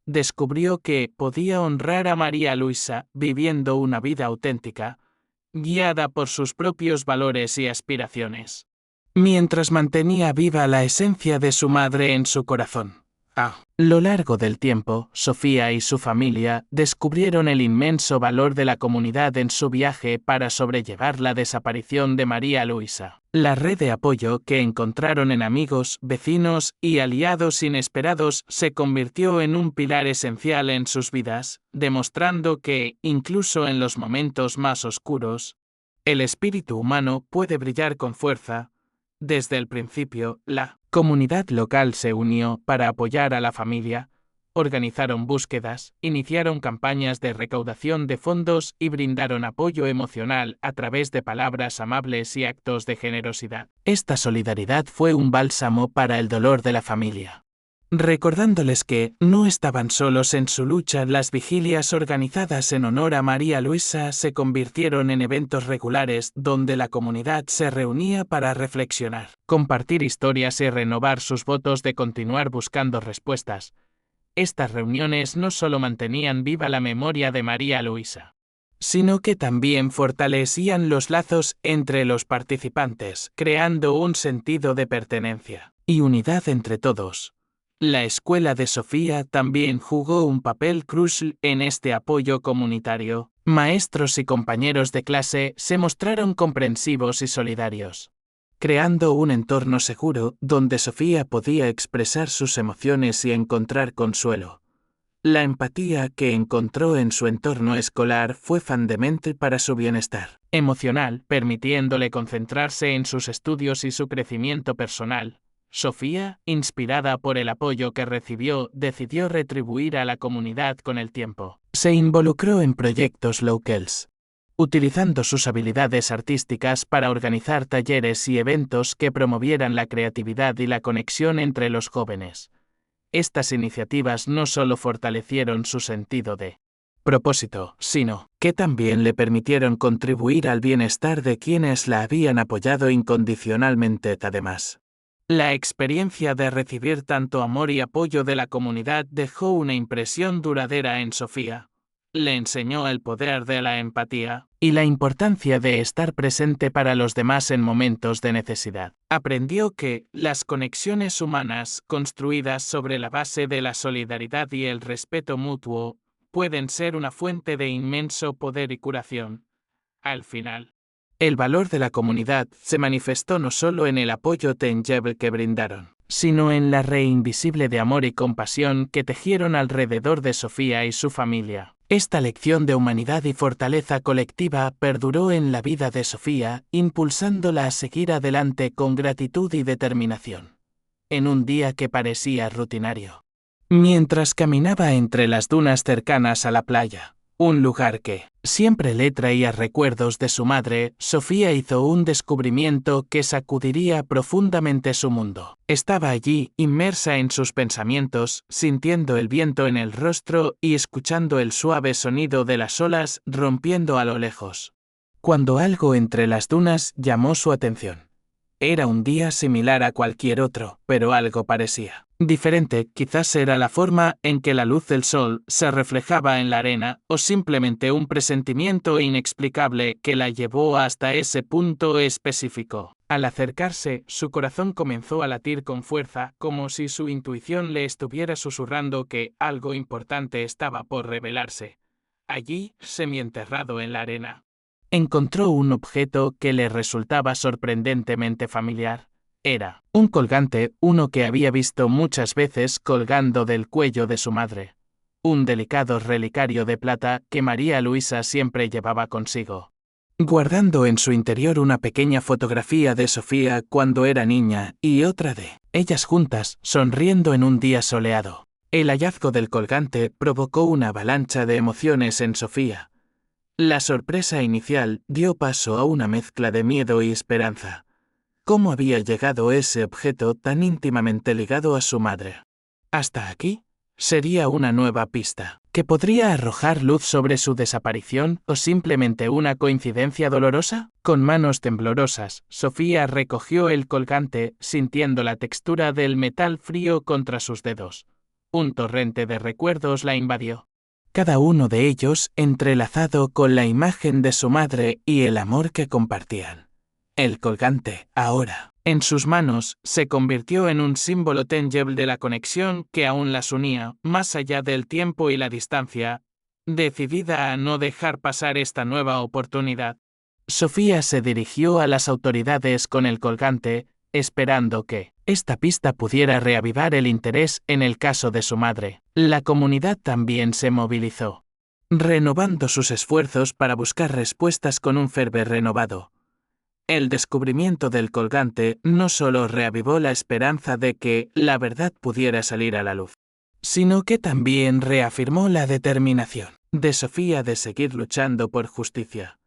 Descubrió que podía honrar a María Luisa viviendo una vida auténtica, guiada por sus propios valores y aspiraciones, mientras mantenía viva la esencia de su madre en su corazón. A lo largo del tiempo, Sofía y su familia descubrieron el inmenso valor de la comunidad en su viaje para sobrellevar la desaparición de María Luisa. La red de apoyo que encontraron en amigos, vecinos y aliados inesperados se convirtió en un pilar esencial en sus vidas, demostrando que, incluso en los momentos más oscuros, el espíritu humano puede brillar con fuerza. Desde el principio, la comunidad local se unió para apoyar a la familia, organizaron búsquedas, iniciaron campañas de recaudación de fondos y brindaron apoyo emocional a través de palabras amables y actos de generosidad. Esta solidaridad fue un bálsamo para el dolor de la familia, recordándoles que no estaban solos en su lucha. Las vigilias organizadas en honor a María Luisa se convirtieron en eventos regulares donde la comunidad se reunía para reflexionar, compartir historias y renovar sus votos de continuar buscando respuestas. Estas reuniones no solo mantenían viva la memoria de María Luisa, sino que también fortalecían los lazos entre los participantes, creando un sentido de pertenencia y unidad entre todos. La escuela de Sofía también jugó un papel crucial en este apoyo comunitario. Maestros y compañeros de clase se mostraron comprensivos y solidarios, creando un entorno seguro donde Sofía podía expresar sus emociones y encontrar consuelo. La empatía que encontró en su entorno escolar fue fundamental para su bienestar emocional, permitiéndole concentrarse en sus estudios y su crecimiento personal. Sofía, inspirada por el apoyo que recibió, decidió retribuir a la comunidad con el tiempo. Se involucró en proyectos locales, utilizando sus habilidades artísticas para organizar talleres y eventos que promovieran la creatividad y la conexión entre los jóvenes. Estas iniciativas no solo fortalecieron su sentido de propósito, sino que también le permitieron contribuir al bienestar de quienes la habían apoyado incondicionalmente. Además, la experiencia de recibir tanto amor y apoyo de la comunidad dejó una impresión duradera en Sofía. Le enseñó el poder de la empatía y la importancia de estar presente para los demás en momentos de necesidad. Aprendió que las conexiones humanas, construidas sobre la base de la solidaridad y el respeto mutuo, pueden ser una fuente de inmenso poder y curación. Al final, el valor de la comunidad se manifestó no solo en el apoyo tangible que brindaron, sino en la red invisible de amor y compasión que tejieron alrededor de Sofía y su familia. Esta lección de humanidad y fortaleza colectiva perduró en la vida de Sofía, impulsándola a seguir adelante con gratitud y determinación. En un día que parecía rutinario, mientras caminaba entre las dunas cercanas a la playa, un lugar que siempre le traía recuerdos de su madre, Sofía hizo un descubrimiento que sacudiría profundamente su mundo. Estaba allí, inmersa en sus pensamientos, sintiendo el viento en el rostro y escuchando el suave sonido de las olas rompiendo a lo lejos, cuando algo entre las dunas llamó su atención. Era un día similar a cualquier otro, pero algo parecía diferente. Quizás era la forma en que la luz del sol se reflejaba en la arena, o simplemente un presentimiento inexplicable que la llevó hasta ese punto específico. Al acercarse, su corazón comenzó a latir con fuerza, como si su intuición le estuviera susurrando que algo importante estaba por revelarse. Allí, semienterrado en la arena, encontró un objeto que le resultaba sorprendentemente familiar. Era un colgante, uno que había visto muchas veces colgando del cuello de su madre. Un delicado relicario de plata que María Luisa siempre llevaba consigo, guardando en su interior una pequeña fotografía de Sofía cuando era niña y otra de ellas juntas, sonriendo en un día soleado. El hallazgo del colgante provocó una avalancha de emociones en Sofía. La sorpresa inicial dio paso a una mezcla de miedo y esperanza. ¿Cómo había llegado ese objeto tan íntimamente ligado a su madre? Hasta aquí, sería una nueva pista, que podría arrojar luz sobre su desaparición o simplemente una coincidencia dolorosa. Con manos temblorosas, Sofía recogió el colgante, sintiendo la textura del metal frío contra sus dedos. Un torrente de recuerdos la invadió. Cada uno de ellos entrelazado con la imagen de su madre y el amor que compartían. El colgante, ahora, en sus manos, se convirtió en un símbolo tangible de la conexión que aún las unía, más allá del tiempo y la distancia, decidida a no dejar pasar esta nueva oportunidad. Sofía se dirigió a las autoridades con el colgante, esperando que esta pista pudiera reavivar el interés en el caso de su madre. La comunidad también se movilizó, renovando sus esfuerzos para buscar respuestas con un fervor renovado. El descubrimiento del colgante no solo reavivó la esperanza de que la verdad pudiera salir a la luz, sino que también reafirmó la determinación de Sofía de seguir luchando por justicia.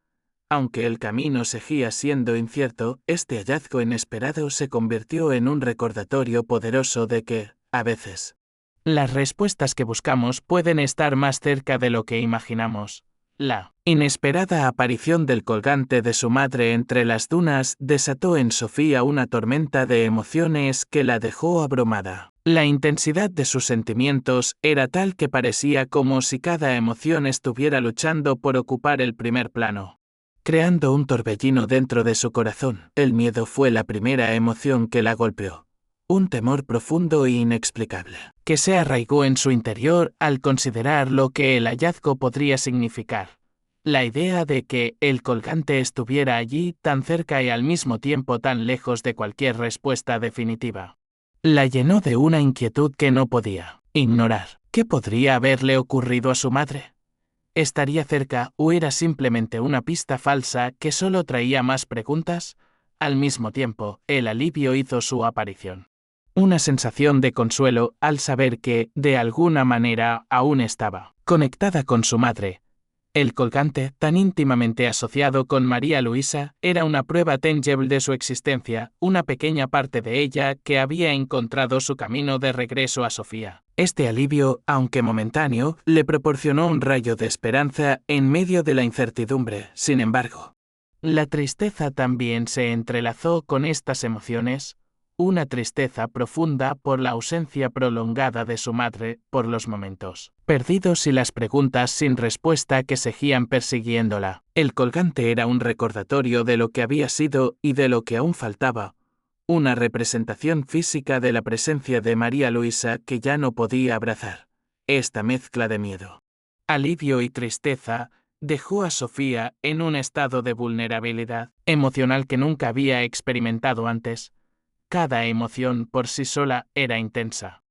Aunque el camino seguía siendo incierto, este hallazgo inesperado se convirtió en un recordatorio poderoso de que, a veces, las respuestas que buscamos pueden estar más cerca de lo que imaginamos. La inesperada aparición del colgante de su madre entre las dunas desató en Sofía una tormenta de emociones que la dejó abrumada. La intensidad de sus sentimientos era tal que parecía como si cada emoción estuviera luchando por ocupar el primer plano, creando un torbellino dentro de su corazón. El miedo fue la primera emoción que la golpeó. Un temor profundo e inexplicable, que se arraigó en su interior al considerar lo que el hallazgo podría significar. La idea de que el colgante estuviera allí tan cerca y al mismo tiempo tan lejos de cualquier respuesta definitiva, la llenó de una inquietud que no podía ignorar. ¿Qué podría haberle ocurrido a su madre? ¿Estaría cerca o era simplemente una pista falsa que solo traía más preguntas? Al mismo tiempo, el alivio hizo su aparición. Una sensación de consuelo al saber que, de alguna manera, aún estaba conectada con su madre. El colgante, tan íntimamente asociado con María Luisa, era una prueba tangible de su existencia, una pequeña parte de ella que había encontrado su camino de regreso a Sofía. Este alivio, aunque momentáneo, le proporcionó un rayo de esperanza en medio de la incertidumbre. Sin embargo, la tristeza también se entrelazó con estas emociones. Una tristeza profunda por la ausencia prolongada de su madre, por los momentos perdidos y las preguntas sin respuesta que seguían persiguiéndola. El colgante era un recordatorio de lo que había sido y de lo que aún faltaba, una representación física de la presencia de María Luisa que ya no podía abrazar. Esta mezcla de miedo, alivio y tristeza dejó a Sofía en un estado de vulnerabilidad emocional que nunca había experimentado antes. Cada emoción por sí sola era intensa,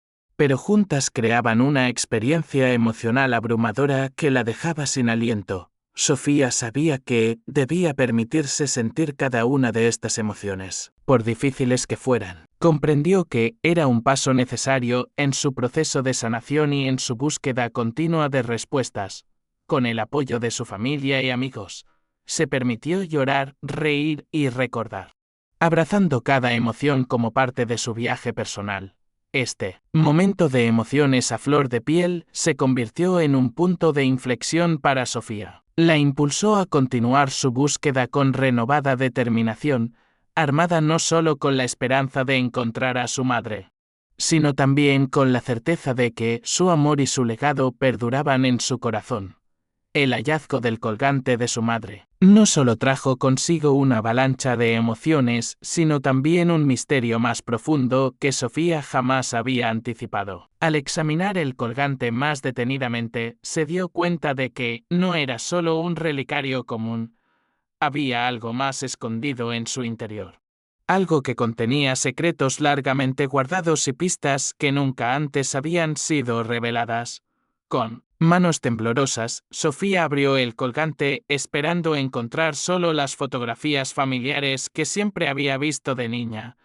pero juntas creaban una experiencia emocional abrumadora que la dejaba sin aliento. Sofía sabía que debía permitirse sentir cada una de estas emociones, por difíciles que fueran. Comprendió que era un paso necesario en su proceso de sanación y en su búsqueda continua de respuestas. Con el apoyo de su familia y amigos, se permitió llorar, reír y recordar, abrazando cada emoción como parte de su viaje personal. Este momento de emociones a flor de piel se convirtió en un punto de inflexión para Sofía. La impulsó a continuar su búsqueda con renovada determinación, armada no solo con la esperanza de encontrar a su madre, sino también con la certeza de que su amor y su legado perduraban en su corazón. El hallazgo del colgante de su madre no solo trajo consigo una avalancha de emociones, sino también un misterio más profundo que Sofía jamás había anticipado. Al examinar el colgante más detenidamente, se dio cuenta de que no era solo un relicario común. Había algo más escondido en su interior. algo que contenía secretos largamente guardados y pistas que nunca antes habían sido reveladas. Con manos temblorosas, Sofía abrió el colgante esperando encontrar solo las fotografías familiares que siempre había visto de niña.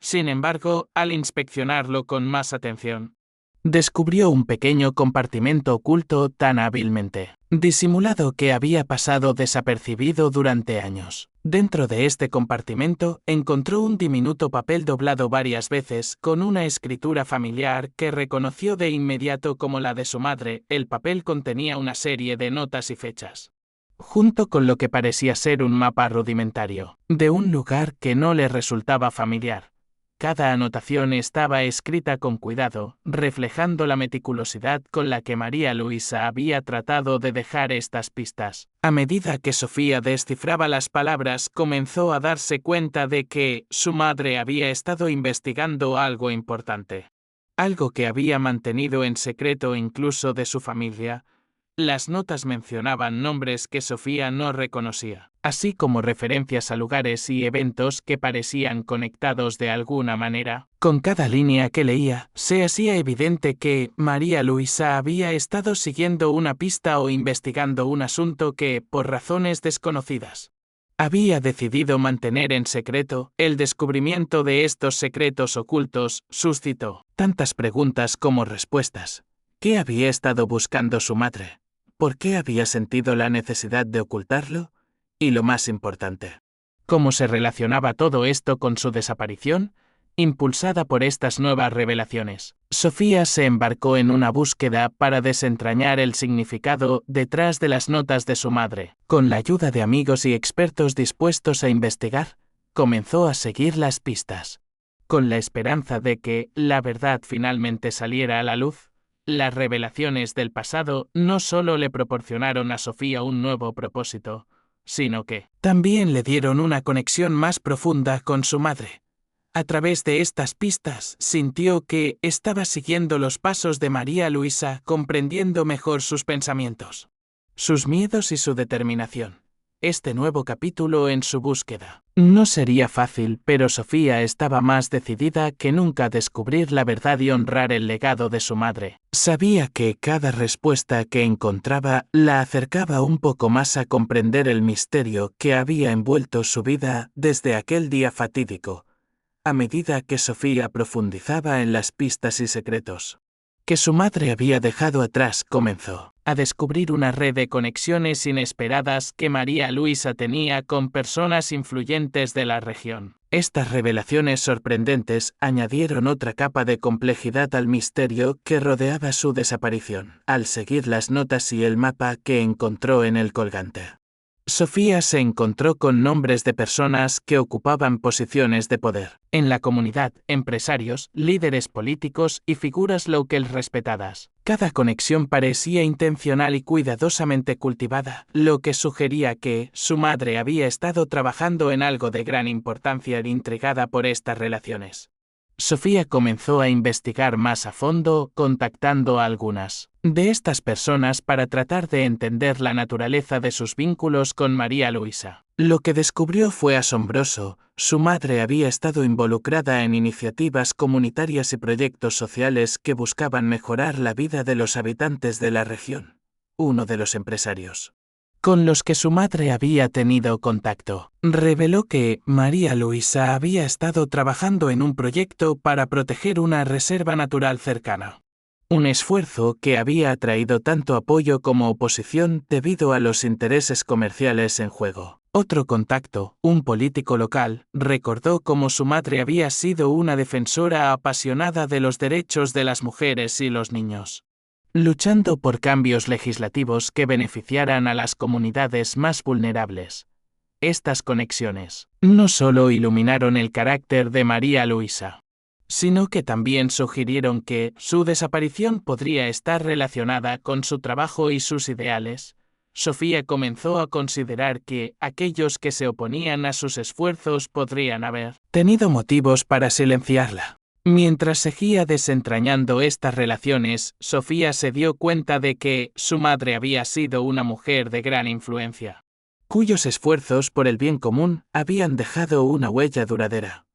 Sin embargo, al inspeccionarlo con más atención, descubrió un pequeño compartimento oculto tan hábilmente disimulado que había pasado desapercibido durante años. Dentro de este compartimento encontró un diminuto papel doblado varias veces con una escritura familiar que reconoció de inmediato como la de su madre. El papel contenía una serie de notas y fechas, junto con lo que parecía ser un mapa rudimentario de un lugar que no le resultaba familiar. Cada anotación estaba escrita con cuidado, reflejando la meticulosidad con la que María Luisa había tratado de dejar estas pistas. A medida que Sofía descifraba las palabras, comenzó a darse cuenta de que su madre había estado investigando algo importante. Algo que había mantenido en secreto incluso de su familia. Las notas mencionaban nombres que Sofía no reconocía, así como referencias a lugares y eventos que parecían conectados de alguna manera. Con cada línea que leía, se hacía evidente que María Luisa había estado siguiendo una pista o investigando un asunto que, por razones desconocidas, había decidido mantener en secreto. El descubrimiento de estos secretos ocultos suscitó tantas preguntas como respuestas. ¿Qué había estado buscando su madre? ¿Por qué había sentido la necesidad de ocultarlo? Y lo más importante, ¿cómo se relacionaba todo esto con su desaparición? Impulsada por estas nuevas revelaciones, Sofía se embarcó en una búsqueda para desentrañar el significado detrás de las notas de su madre. Con la ayuda de amigos y expertos dispuestos a investigar, comenzó a seguir las pistas. Con la esperanza de que la verdad finalmente saliera a la luz, las revelaciones del pasado no solo le proporcionaron a Sofía un nuevo propósito, sino que también le dieron una conexión más profunda con su madre. A través de estas pistas, sintió que estaba siguiendo los pasos de María Luisa, comprendiendo mejor sus pensamientos, sus miedos y su determinación. Este nuevo capítulo en su búsqueda no sería fácil, pero Sofía estaba más decidida que nunca a descubrir la verdad y honrar el legado de su madre. Sabía que cada respuesta que encontraba la acercaba un poco más a comprender el misterio que había envuelto su vida desde aquel día fatídico. A medida que Sofía profundizaba en las pistas y secretos que su madre había dejado atrás, comenzó a descubrir una red de conexiones inesperadas que María Luisa tenía con personas influyentes de la región. Estas revelaciones sorprendentes añadieron otra capa de complejidad al misterio que rodeaba su desaparición, al seguir las notas y el mapa que encontró en el colgante. Sofía se encontró con nombres de personas que ocupaban posiciones de poder en la comunidad, empresarios, líderes políticos y figuras locales respetadas. Cada conexión parecía intencional y cuidadosamente cultivada, lo que sugería que su madre había estado trabajando en algo de gran importancia. Intrigada por estas relaciones, Sofía comenzó a investigar más a fondo, contactando a algunas de estas personas para tratar de entender la naturaleza de sus vínculos con María Luisa. Lo que descubrió fue asombroso. Su madre había estado involucrada en iniciativas comunitarias y proyectos sociales que buscaban mejorar la vida de los habitantes de la región. Uno de los empresarios con los que su madre había tenido contacto reveló que María Luisa había estado trabajando en un proyecto para proteger una reserva natural cercana. Un esfuerzo que había atraído tanto apoyo como oposición debido a los intereses comerciales en juego. Otro contacto, un político local, recordó cómo su madre había sido una defensora apasionada de los derechos de las mujeres y los niños, luchando por cambios legislativos que beneficiaran a las comunidades más vulnerables. Estas conexiones no solo iluminaron el carácter de María Luisa, sino que también sugirieron que su desaparición podría estar relacionada con su trabajo y sus ideales. Sofía comenzó a considerar que aquellos que se oponían a sus esfuerzos podrían haber tenido motivos para silenciarla. Mientras seguía desentrañando estas relaciones, Sofía se dio cuenta de que su madre había sido una mujer de gran influencia, cuyos esfuerzos por el bien común habían dejado una huella duradera.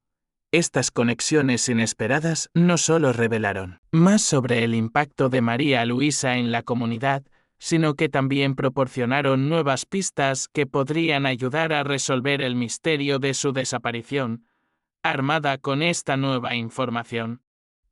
Estas conexiones inesperadas no solo revelaron más sobre el impacto de María Luisa en la comunidad, sino que también proporcionaron nuevas pistas que podrían ayudar a resolver el misterio de su desaparición. Armada con esta nueva información,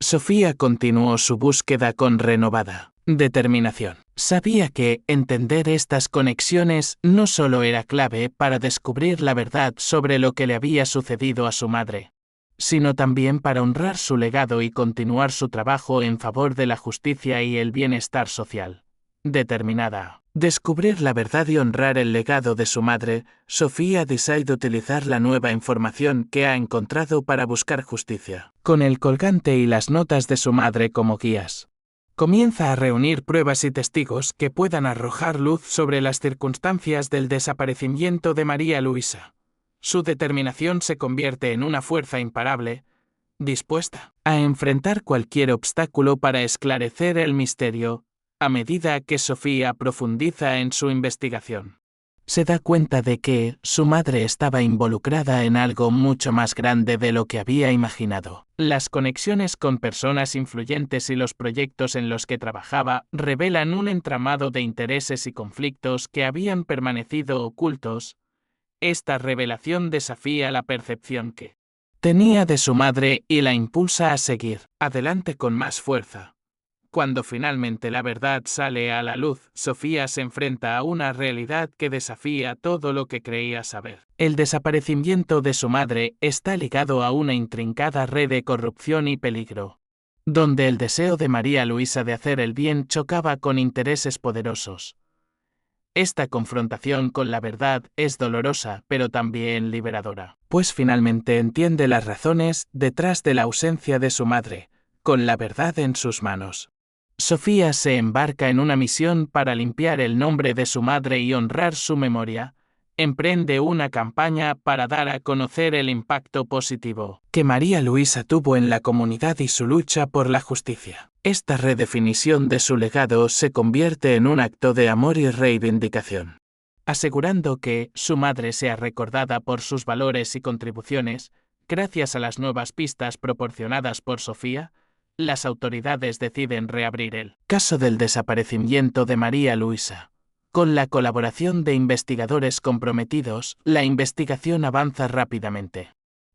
Sofía continuó su búsqueda con renovada determinación. Sabía que entender estas conexiones no solo era clave para descubrir la verdad sobre lo que le había sucedido a su madre, sino también para honrar su legado y continuar su trabajo en favor de la justicia y el bienestar social. Determinada a descubrir la verdad y honrar el legado de su madre, Sofía decide utilizar la nueva información que ha encontrado para buscar justicia. Con el colgante y las notas de su madre como guías, comienza a reunir pruebas y testigos que puedan arrojar luz sobre las circunstancias del desaparecimiento de María Luisa. Su determinación se convierte en una fuerza imparable, dispuesta a enfrentar cualquier obstáculo para esclarecer el misterio. A medida que Sofía profundiza en su investigación, se da cuenta de que su madre estaba involucrada en algo mucho más grande de lo que había imaginado. Las conexiones con personas influyentes y los proyectos en los que trabajaba revelan un entramado de intereses y conflictos que habían permanecido ocultos. Esta revelación desafía la percepción que tenía de su madre y la impulsa a seguir adelante con más fuerza. Cuando finalmente la verdad sale a la luz, Sofía se enfrenta a una realidad que desafía todo lo que creía saber. El desaparecimiento de su madre está ligado a una intrincada red de corrupción y peligro, donde el deseo de María Luisa de hacer el bien chocaba con intereses poderosos. Esta confrontación con la verdad es dolorosa, pero también liberadora, pues finalmente entiende las razones detrás de la ausencia de su madre, con la verdad en sus manos. Sofía se embarca en una misión para limpiar el nombre de su madre y honrar su memoria. Emprende una campaña para dar a conocer el impacto positivo que María Luisa tuvo en la comunidad y su lucha por la justicia. Esta redefinición de su legado se convierte en un acto de amor y reivindicación, asegurando que su madre sea recordada por sus valores y contribuciones. Gracias a las nuevas pistas proporcionadas por Sofía, las autoridades deciden reabrir el caso del desaparecimiento de María Luisa. Con la colaboración de investigadores comprometidos, la investigación avanza rápidamente,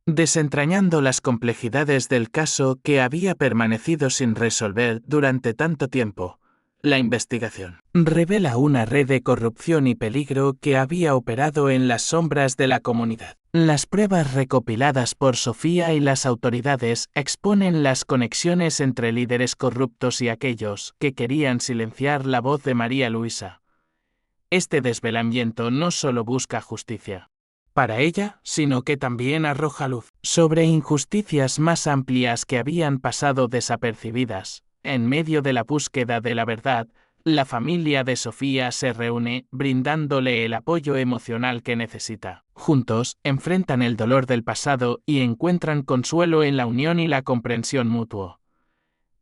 desentrañando las complejidades del caso que había permanecido sin resolver durante tanto tiempo. La investigación revela una red de corrupción y peligro que había operado en las sombras de la comunidad. Las pruebas recopiladas por Sofía y las autoridades exponen las conexiones entre líderes corruptos y aquellos que querían silenciar la voz de María Luisa. Este desvelamiento no solo busca justicia para ella, sino que también arroja luz sobre injusticias más amplias que habían pasado desapercibidas. En medio de la búsqueda de la verdad, la familia de Sofía se reúne, brindándole el apoyo emocional que necesita. Juntos, enfrentan el dolor del pasado y encuentran consuelo en la unión y la comprensión mutua.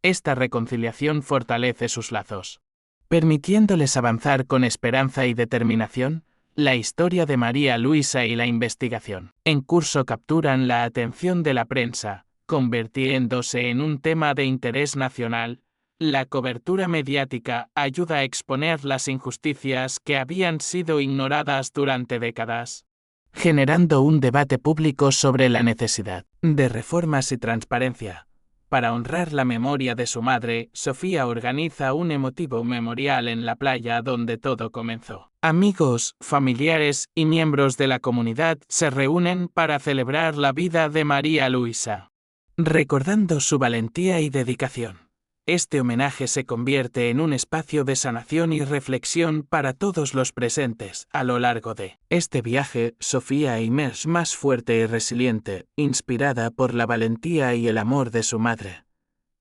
Esta reconciliación fortalece sus lazos, permitiéndoles avanzar con esperanza y determinación. La historia de María Luisa y la investigación en curso capturan la atención de la prensa, convirtiéndose en un tema de interés nacional. La cobertura mediática ayuda a exponer las injusticias que habían sido ignoradas durante décadas, generando un debate público sobre la necesidad de reformas y transparencia. Para honrar la memoria de su madre, Sofía organiza un emotivo memorial en la playa donde todo comenzó. Amigos, familiares y miembros de la comunidad se reúnen para celebrar la vida de María Luisa, recordando su valentía y dedicación. Este homenaje se convierte en un espacio de sanación y reflexión para todos los presentes. A lo largo de este viaje, Sofía emerge más fuerte y resiliente, inspirada por la valentía y el amor de su madre.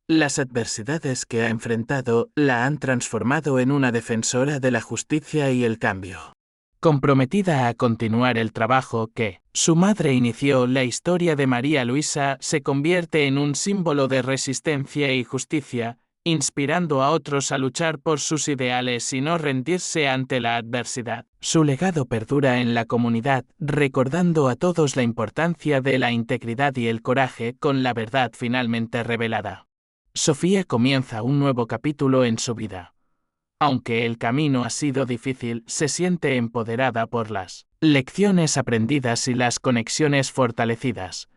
Las adversidades que ha enfrentado la han transformado en una defensora de la justicia y el cambio. Comprometida a continuar el trabajo que su madre inició, la historia de María Luisa se convierte en un símbolo de resistencia y justicia, inspirando a otros a luchar por sus ideales y no rendirse ante la adversidad. Su legado perdura en la comunidad, recordando a todos la importancia de la integridad y el coraje con la verdad finalmente revelada. Sofía comienza un nuevo capítulo en su vida. Aunque el camino ha sido difícil, se siente empoderada por las lecciones aprendidas y las conexiones fortalecidas.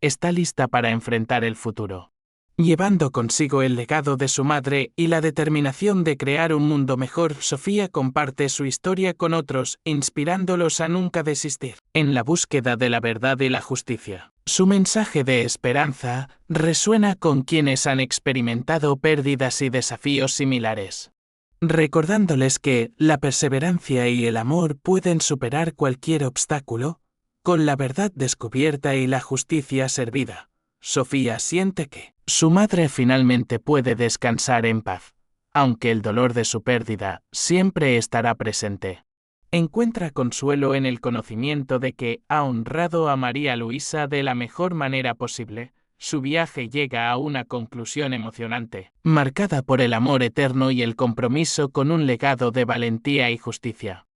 Está lista para enfrentar el futuro, llevando consigo el legado de su madre y la determinación de crear un mundo mejor. Sofía comparte su historia con otros, inspirándolos a nunca desistir en la búsqueda de la verdad y la justicia. Su mensaje de esperanza resuena con quienes han experimentado pérdidas y desafíos similares, recordándoles que la perseverancia y el amor pueden superar cualquier obstáculo. Con la verdad descubierta y la justicia servida, Sofía siente que su madre finalmente puede descansar en paz, aunque el dolor de su pérdida siempre estará presente. Encuentra consuelo en el conocimiento de que ha honrado a María Luisa de la mejor manera posible. Su viaje llega a una conclusión emocionante, marcada por el amor eterno y el compromiso con un legado de valentía y justicia.